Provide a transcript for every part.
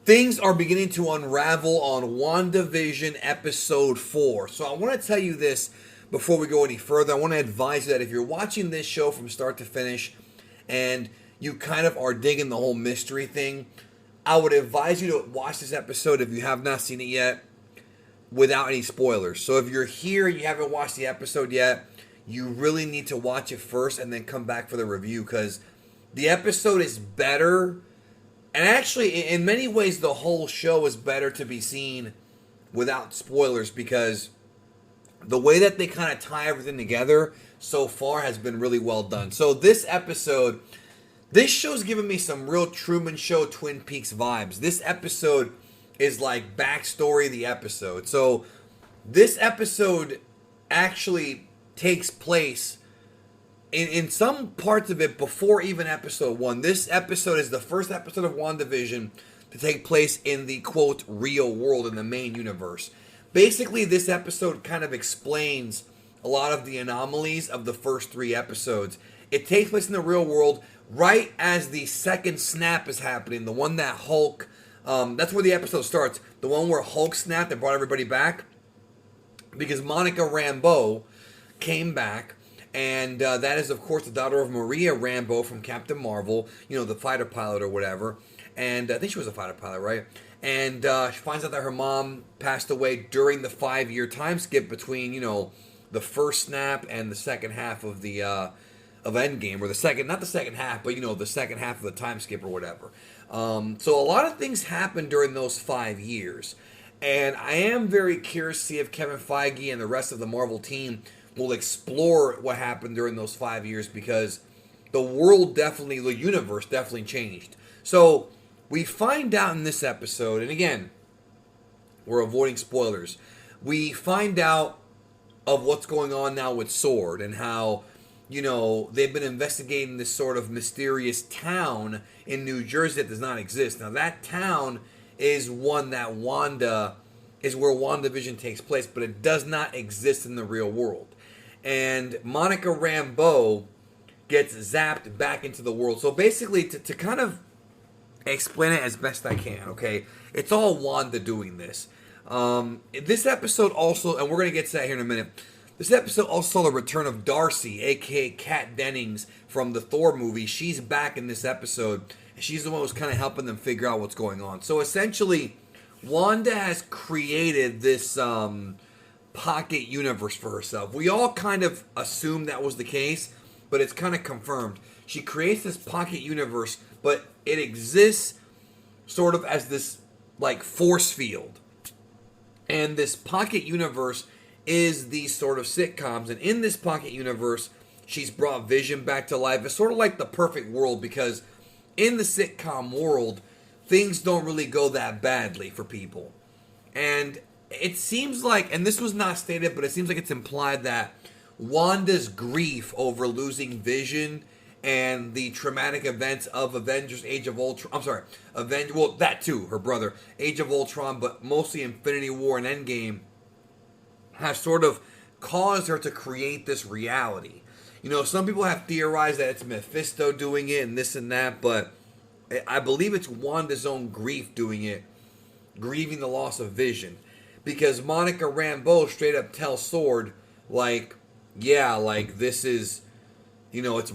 things are beginning to unravel on Wandavision episode 4. So I want to tell you this before we go any further. I want to advise you that if you're watching this show from start to finish and you kind of are digging the whole mystery thing, I would advise you to watch this episode if you have not seen it yet without any spoilers. So if you're here and you haven't watched the episode yet, you really need to watch it first and then come back for the review, because the episode is better. And actually, in many ways, the whole show is better to be seen without spoilers, because the way that they kind of tie everything together so far has been really well done. So this episode, this show's given me some real Truman Show, Twin Peaks vibes. This episode is like backstory of the episode. So this episode actually takes place in some parts of it before even episode 1. This episode is the first episode of WandaVision to take place in the, quote, real world, in the main universe. Basically, this episode kind of explains a lot of the anomalies of the first 3 episodes. It takes place in the real world right as the second snap is happening, the one that Hulk, that's where the episode starts, the one where Hulk snapped and brought everybody back, because Monica Rambeau came back, and that is, of course, the daughter of Maria Rambeau from Captain Marvel, you know, the fighter pilot or whatever. And I think she was a fighter pilot, right? And she finds out that her mom passed away during the 5-year time skip between, you know, the first snap and the second half of the of Endgame, or the second, not the second half, but, you know, the second half of the time skip or whatever. So a lot of things happened during those 5 years. And I am very curious to see if Kevin Feige and the rest of the Marvel team will explore what happened during those 5 years, because the world definitely, the universe definitely changed. So we find out in this episode, and again, we're avoiding spoilers, we find out of what's going on now with SWORD, and how, you know, they've been investigating this sort of mysterious town in New Jersey that does not exist. Now that town is one that is where WandaVision takes place, but it does not exist in the real world. And Monica Rambeau gets zapped back into the world. So basically, to kind of explain it as best I can, okay? It's all Wanda doing this. This episode also, and we're going to get to that here in a minute, this episode also saw the return of Darcy, a.k.a. Kat Dennings, from the Thor movie. She's back in this episode, and she's the one who's kind of helping them figure out what's going on. So essentially, Wanda has created this pocket universe for herself. We all kind of assumed that was the case, but it's kind of confirmed. She creates this pocket universe, but it exists sort of as this like force field. And this pocket universe is these sort of sitcoms. And in this pocket universe, she's brought Vision back to life. It's sort of like the perfect world, because in the sitcom world, things don't really go that badly for people. And it seems like, and this was not stated, but it seems like it's implied that Wanda's grief over losing Vision and the traumatic events of Avengers Age of Ultron, well, that too, her brother, Age of Ultron, but mostly Infinity War and Endgame, has sort of caused her to create this reality. You know, some people have theorized that it's Mephisto doing it and this and that, but I believe it's Wanda's own grief doing it, grieving the loss of Vision. Because Monica Rambeau straight up tells SWORD, like, yeah, like, this is, you know, it's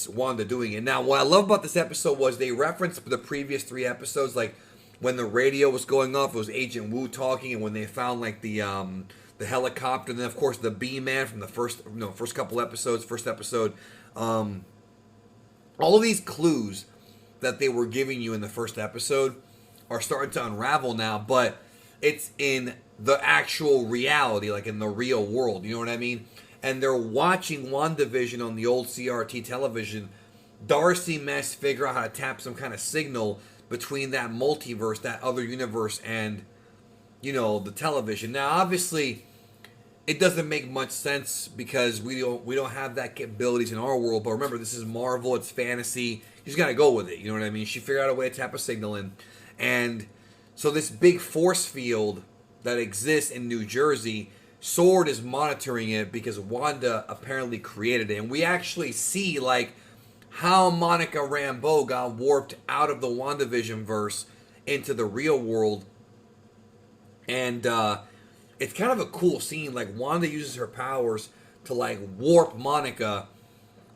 Wanda doing it. Now, what I love about this episode was they referenced the previous 3 episodes, like, when the radio was going off, it was Agent Wu talking, and when they found, like, the helicopter, and then, of course, the B-Man from the first couple episodes, first episode. All of these clues that they were giving you in the first episode are starting to unravel now, but it's in the actual reality, like in the real world, you know what I mean? And they're watching WandaVision on the old CRT television. Darcy must figure out how to tap some kind of signal between that multiverse, that other universe, and, you know, the television. Now, obviously, it doesn't make much sense because we don't have that capabilities in our world. But remember, this is Marvel, it's fantasy. You just gotta go with it, you know what I mean? She figured out a way to tap a signal in. And so this big force field that exists in New Jersey, SWORD is monitoring it because Wanda apparently created it. And we actually see, like, how Monica Rambeau got warped out of the WandaVision verse into the real world. And it's kind of a cool scene. Like, Wanda uses her powers to, like, warp Monica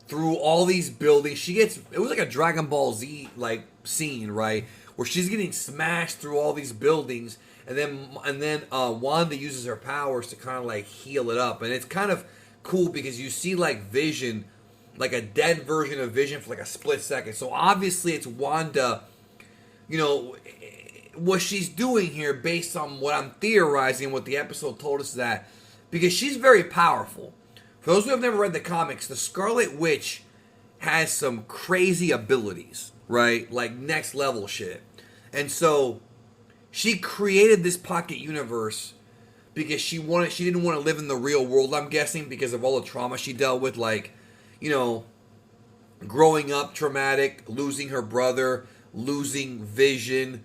through all these buildings. It was like a Dragon Ball Z, like, scene, right? Where she's getting smashed through all these buildings. And then Wanda uses her powers to kind of, like, heal it up. And it's kind of cool because you see, like, Vision, like a dead version of Vision for, like, a split second. So, obviously, it's Wanda, you know, what she's doing here, based on what I'm theorizing, what the episode told us, is that because she's very powerful. For those who have never read the comics, the Scarlet Witch has some crazy abilities, right? Like next level shit. And so she created this pocket universe because she didn't want to live in the real world, I'm guessing, because of all the trauma she dealt with, like, you know, growing up traumatic, losing her brother, losing Vision,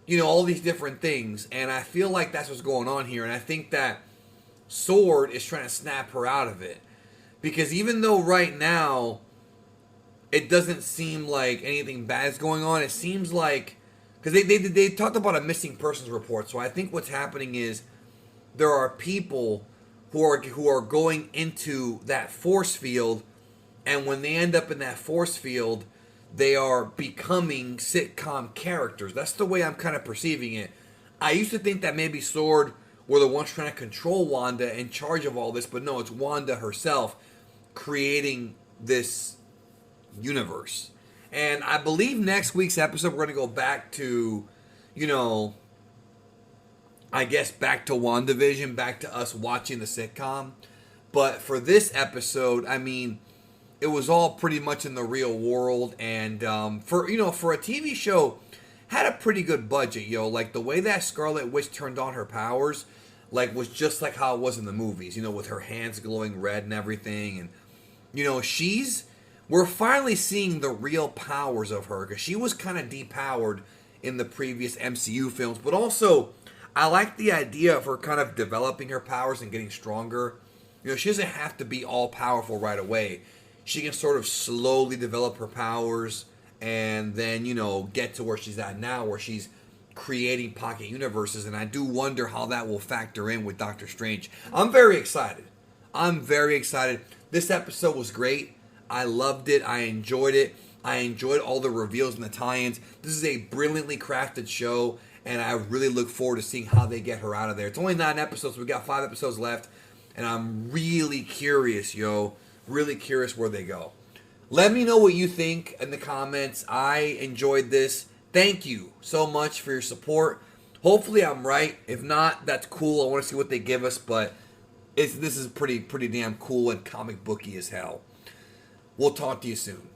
you know, all these different things. And I feel like that's what's going on here. And I think that Sword is trying to snap her out of it. Because even though right now it doesn't seem like anything bad is going on, it seems like, because they talked about a missing persons report. So I think what's happening is there are people who are going into that force field, and when they end up in that force field, they are becoming sitcom characters. That's the way I'm kind of perceiving it. I used to think that maybe Sword were the ones trying to control Wanda, in charge of all this, but no, it's Wanda herself creating this universe. And I believe next week's episode we're going to go back to, you know, I guess back to WandaVision, back to us watching the sitcom. But for this episode, I mean, it was all pretty much in the real world, and for a TV show, had a pretty good budget, yo. Like the way that Scarlet Witch turned on her powers, like was just like how it was in the movies, you know, with her hands glowing red and everything, and you know, we're finally seeing the real powers of her, because she was kind of depowered in the previous MCU films, but also I like the idea of her kind of developing her powers and getting stronger. You know, she doesn't have to be all powerful right away. She can sort of slowly develop her powers and then, you know, get to where she's at now, where she's creating pocket universes. And I do wonder how that will factor in with Doctor Strange. I'm very excited. This episode was great. I loved it. I enjoyed it. I enjoyed all the reveals and the tie-ins. This is a brilliantly crafted show, and I really look forward to seeing how they get her out of there. It's only 9 episodes. So we got 5 episodes left, and I'm really curious, yo. Really curious where they go. Let me know what you think in the comments. I enjoyed this. Thank you so much for your support. Hopefully I'm right. If not, that's cool. I want to see what they give us, but this is pretty damn cool and comic booky as hell. We'll talk to you soon.